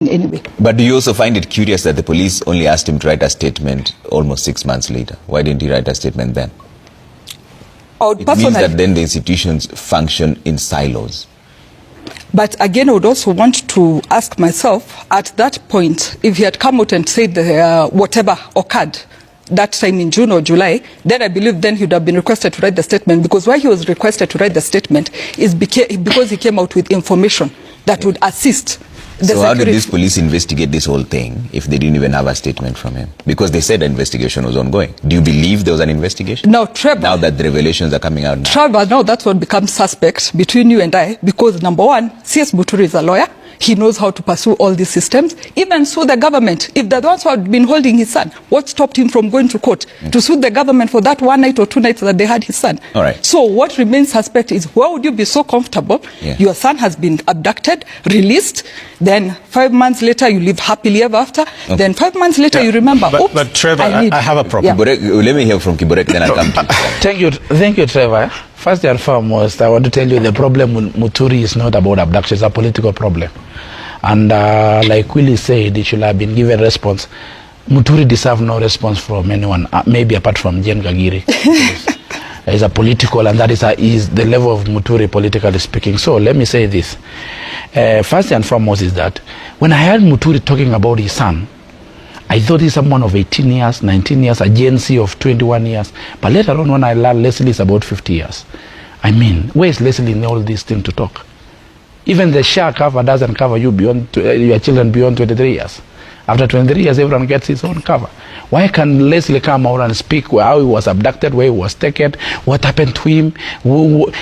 Anyway. But do you also find it curious that the police only asked him to write a statement almost 6 months later? Why didn't he write a statement then? It means that then the institutions function in silos. But again, I would also want to ask myself, at that point, if he had come out and said whatever occurred that time in June or July, then I believe then he would have been requested to write the statement, because why he was requested to write the statement is because he came out with information that would assist the security. How did these police investigate this whole thing if they didn't even have a statement from him? Because they said the investigation was ongoing. Do you believe there was an investigation? Now, Trevor, now that the revelations are coming out now. Trevor, now that's what becomes suspect between you and I, because number one, CS Muturi is a lawyer. He knows how to pursue all these systems. Even sue the government. If the ones who had been holding his son, what stopped him from going to court to sue the government for that 1 night or 2 nights that they had his son? All right. So what remains suspect is, why would you be so comfortable? Yeah. Your son has been abducted, released, then 5 months later you live happily ever after, then 5 months later you remember, but Trevor, I have a problem. Yeah. Let me hear from Kiborek, then I'll come to you. Thank you, Trevor. First and foremost, I want to tell you the problem with Muturi is not about abduction, it's a political problem. And like Willie said, it should have been given response. Muturi deserves no response from anyone, maybe apart from Jen Gagiri. It's a political, and that is the level of Muturi, politically speaking. So let me say this. First and foremost is that when I heard Muturi talking about his son, I thought he's someone of 18 years, 19 years, a Gen Z of 21 years. But later on, when I learned Leslie is about 50 years. I mean, where is Leslie in all these things to talk? Even the SHA cover doesn't cover you beyond your children beyond 23 years. After 23 years, everyone gets his own cover. Why can Leslie come out and speak how he was abducted, where he was taken, what happened to him?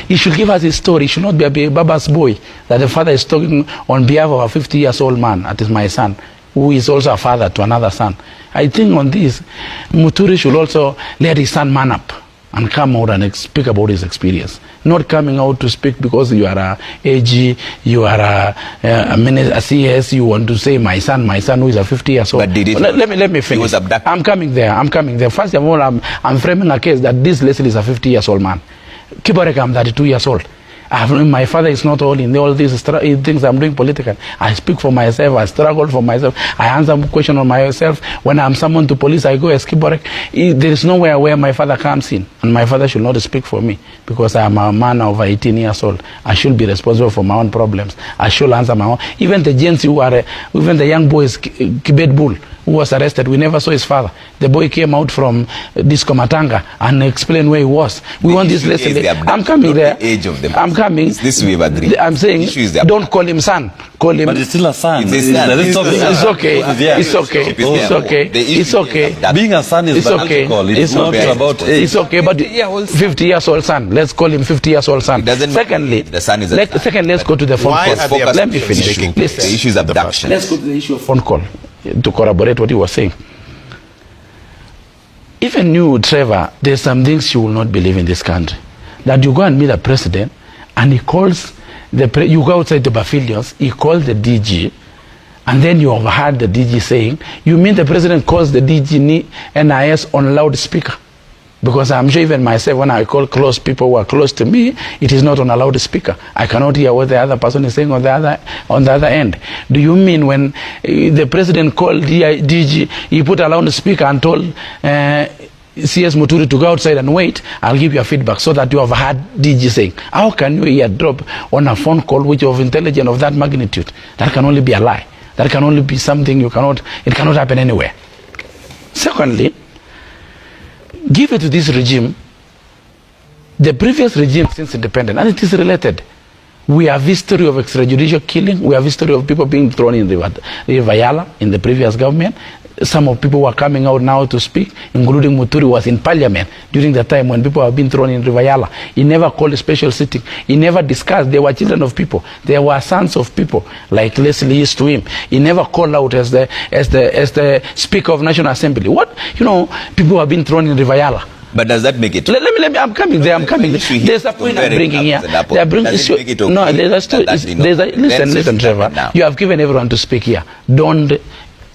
He should give us his story. He should not be a Baba's boy that the father is talking on behalf of a 50-year-old man, that is my son, who is also a father to another son. I think on this, Muturi should also let his son man up and come out and speak about his experience. Not coming out to speak because you are a AG, you are a CS, you want to say my son who is a 50 years old. But did it, let me finish. He was abducted. I'm coming there. First of all, I'm framing a case that this Leslie is a 50 years old man. Kiborek, I'm 32 years old. My father is not all in all these things I'm doing politically. I speak for myself, I struggle for myself, I answer questions on myself. When I'm summoned to police, I go as Kiborek. There is nowhere where my father comes in, and my father should not speak for me, because I am a man of 18 years old. I should be responsible for my own problems. I should answer my own. Even the gents who are, even the young boys, Kibet Bull, who was arrested, we never saw his father. The boy came out from Disco Matanga and explained where he was. We want this lesson. I'm coming there. The age of them. I'm coming. This we've agreed. I'm saying, don't call him son. Call him. But it's still a son. It's okay. It's okay. It's okay. It's okay. Being a son is okay. It's not about age. It's okay, but 50 years old son. Let's call him 50 years old son. Secondly, the son is let's go to the phone call. Let me finish. The issue is abduction. Let's go to the issue of phone call to corroborate what he was saying. Even you, Trevor, there's some things you will not believe in this country. That you go and meet a president, and he calls you go outside the pavilions, he calls the DG, and then you have heard the DG saying, you mean the president calls the DG NIS on loudspeaker? Because I'm sure even myself, when I call close people who are close to me, it is not on a loudspeaker. I cannot hear what the other person is saying on the other end. Do you mean when the president called DG, he put a loudspeaker and told CS Muturi to go outside and wait? I'll give you a feedback so that you have heard DG saying. How can you hear drop on a phone call which of intelligence of that magnitude? That can only be a lie. That can only be something it cannot happen anywhere. Secondly, give it to this regime, the previous regime since independence, and it is related. We have history of extrajudicial killing. We have history of people being thrown in the Yala in the previous government. Some of people were coming out now to speak, including Muturi was in parliament during the time when people have been thrown in Yala. He never called a special sitting. He never discussed. They were children of people. They were sons of people, like Leslie is to him. He never called out as the Speaker of National Assembly. What? People have been thrown in Yala. But does that make it? Let me. I'm coming there. There's a point I'm bringing here. They are bringing issue. No, listen, Trevor. You have given everyone to speak here. Don't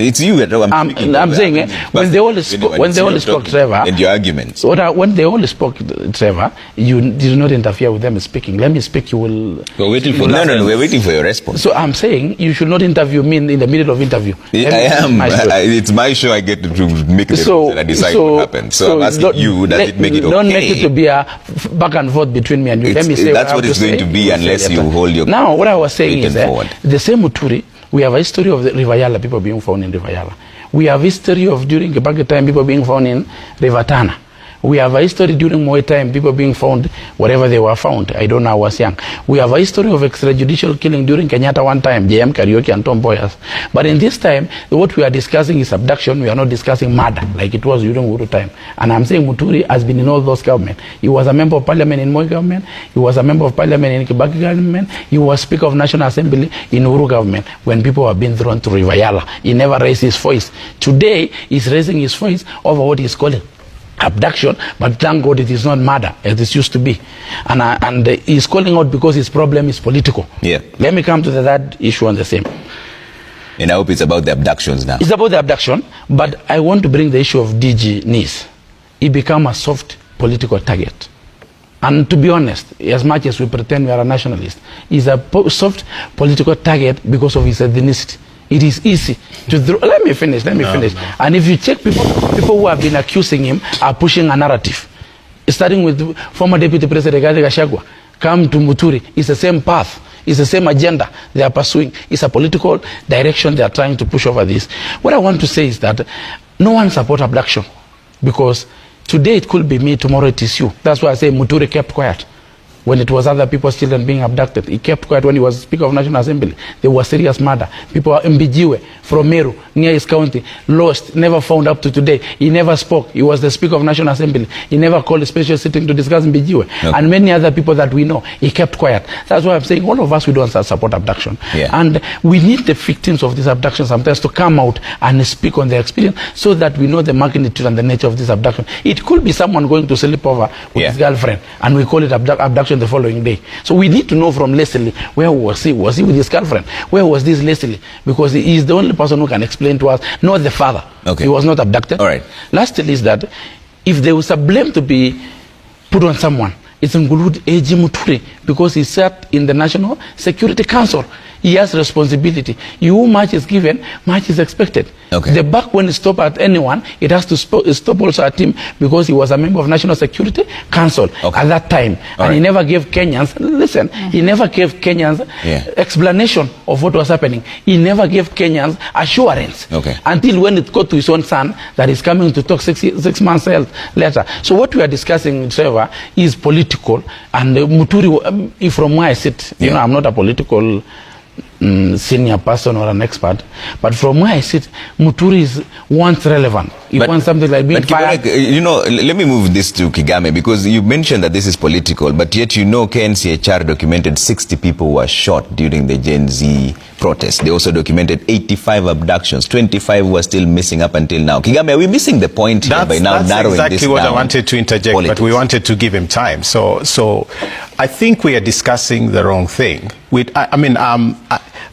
It's you. I'm saying when they all spoke, Trevor, and your arguments. When they all spoke, Trevor, you did not interfere with them speaking. Let me speak. You will. We're waiting for. No, we're waiting for your response. So I'm saying you should not interview me in the middle of interview. I am. It's my show. I get to make the rules and I decide what happens. So I'm asking you, does it make it okay? Don't make it to be a back and forth between me and you. Let me say that's what it's going to be unless you hold your. Now, what I was saying is that the same Muturi, we have a history of the River Yala, people being found in River Yala. We have history of during the Kibaki time, people being found in River Tana. We have a history during Moi time, people being found wherever they were found. I don't know, I was young. We have a history of extrajudicial killing during Kenyatta one time, JM Karaoke and Tom Boyers. But in this time, what we are discussing is abduction. We are not discussing murder like it was during Ruto time. And I'm saying Muturi has been in all those governments. He was a member of parliament in Moi government. He was a member of parliament in Kibaki government. He was Speaker of National Assembly in Uhuru government when people were being thrown to River Yala. He never raised his voice. Today, he's raising his voice over what he's calling abduction, but thank God it is not murder as it used to be, and he's calling out because his problem is political. Yeah. Let me come to that issue on the same. And I hope it's about the abductions now. It's about the abduction, but I want to bring the issue of DG Nis. He became a soft political target. And to be honest, as much as we pretend we are a nationalist, he's a soft political target because of his ethnicity. It is easy to throw. Let me finish. No. And if you check people who have been accusing him are pushing a narrative. Starting with former Deputy President Rigathi Gachagua, come to Muturi. It's the same path. It's the same agenda they are pursuing. It's a political direction they are trying to push over this. What I want to say is that no one supports abduction because today it could be me, tomorrow it is you. That's why I say Muturi kept quiet. When it was other people's children being abducted, he kept quiet. When he was Speaker of National Assembly, there was serious murder. People were Mbijiwe from Meru, near his county, lost, never found up to today. He never spoke. He was the Speaker of National Assembly. He never called a special sitting to discuss Mbijiwe. Okay. And many other people that we know, he kept quiet. That's why I'm saying all of us, we don't support abduction. Yeah. And we need the victims of this abduction sometimes to come out and speak on their experience so that we know the magnitude and the nature of this abduction. It could be someone going to sleep over with his girlfriend, and we call it abduction the following day. So we need to know from Leslie, where was he? Was he with his girlfriend? Where was this Leslie? Because he is the only person who can explain to us, not the father. Okay. He was not abducted. All right. Lastly is that if there was a blame to be put on someone, it's include AG Muturi because he sat in the National Security Council. He has responsibility. You much is given, much is expected. Okay. The buck when it stops at anyone, it has to stop also at him because he was a member of National Security Council at that time. He never gave Kenyans, listen, he never gave Kenyans explanation of what was happening. He never gave Kenyans assurance until when it got to his own son that he's coming to talk 6 months later. So what we are discussing, Trevor, is political. And Muturi, from where I sit, you know, I'm not a political senior person or an expert, but from where I sit, Muturi is once relevant. He wants something like being fired. You know, let me move this to Kigame, because you mentioned that this is political, but yet you know KNCHR documented 60 people were shot during the Gen Z protest. They also documented 85 abductions. 25 were still missing up until now. Kigame, are we missing the point here by now narrowing exactly this down? What I wanted to interject, but we wanted to give him time. So I think we are discussing the wrong thing.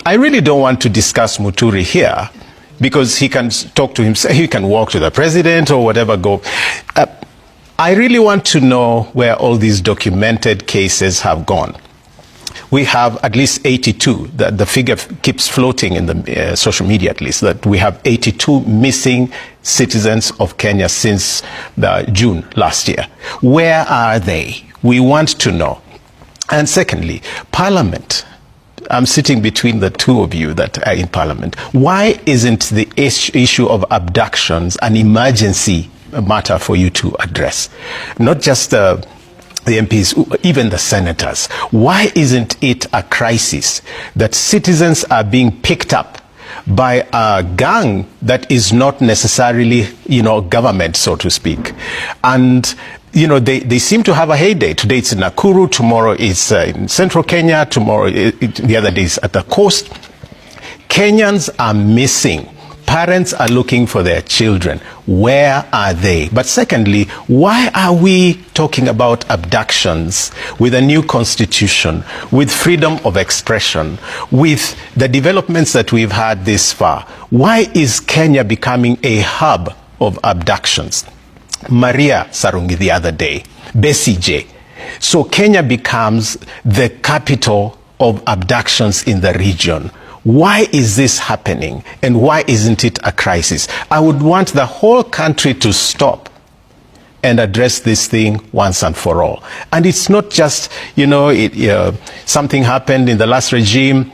I really don't want to discuss Muturi here because he can talk to himself, he can walk to the president or whatever go. I really want to know where all these documented cases have gone. We have at least 82. The figure keeps floating in the social media, at least, that we have 82 missing citizens of Kenya since June last year. Where are they? We want to know. And secondly, Parliament. I'm sitting between the two of you that are in Parliament. Why isn't the issue of abductions an emergency matter for you to address? Not just the MPs, even the senators. Why isn't it a crisis that citizens are being picked up by a gang that is not necessarily, government, so to speak? And they seem to have a heyday. Today it's in Nakuru, tomorrow it's in central Kenya, tomorrow the other day is at the coast. Kenyans are missing. Parents are looking for their children. Where are they? But secondly, why are we talking about abductions with a new constitution, with freedom of expression, with the developments that we've had this far? Why is Kenya becoming a hub of abductions? Maria Sarungi the other day, Bessie J. So Kenya becomes the capital of abductions in the region. Why is this happening, and why isn't it a crisis? I would want the whole country to stop and address this thing once and for all. And it's not just, something happened in the last regime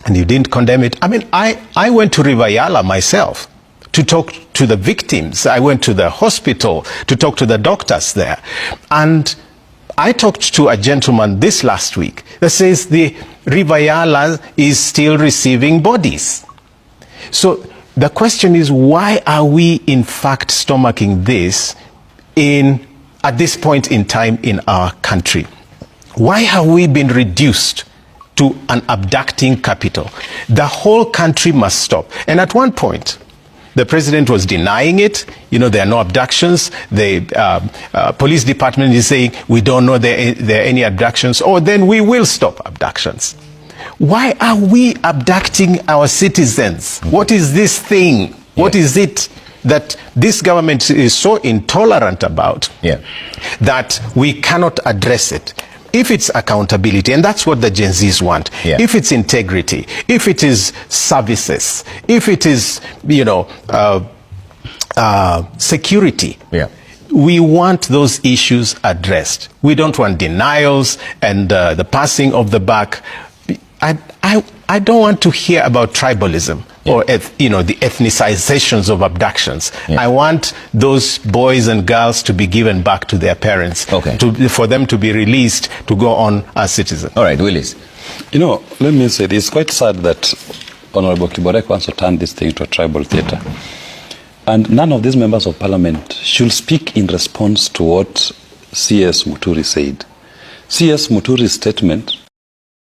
and you didn't condemn it. I mean, I went to River Yala myself to talk to the victims. I went to the hospital to talk to the doctors there. And I talked to a gentleman this last week that says the River Yala is still receiving bodies. So the question is, why are we in fact stomaching this at this point in time in our country? Why have we been reduced to an abducting capital? The whole country must stop. And at one point, the president was denying it. There are no abductions. The police department is saying, we don't know there are any abductions, or then we will stop abductions. Why are we abducting our citizens? What is this thing? What is it that this government is so intolerant about that we cannot address it? If it's accountability, and that's what the Gen Zs want, if it's integrity, if it is services, if it is, security, we want those issues addressed. We don't want denials and the passing of the buck. I don't want to hear about tribalism or the ethnicizations of abductions. I want those boys and girls to be given back to their parents, for them to be released to go on as citizens. All right, Willis. Let me say this. It's quite sad that Honorable Kiborek wants to turn this thing to a tribal theater. And none of these members of parliament should speak in response to what C.S. Muturi said. C.S. Muturi's statement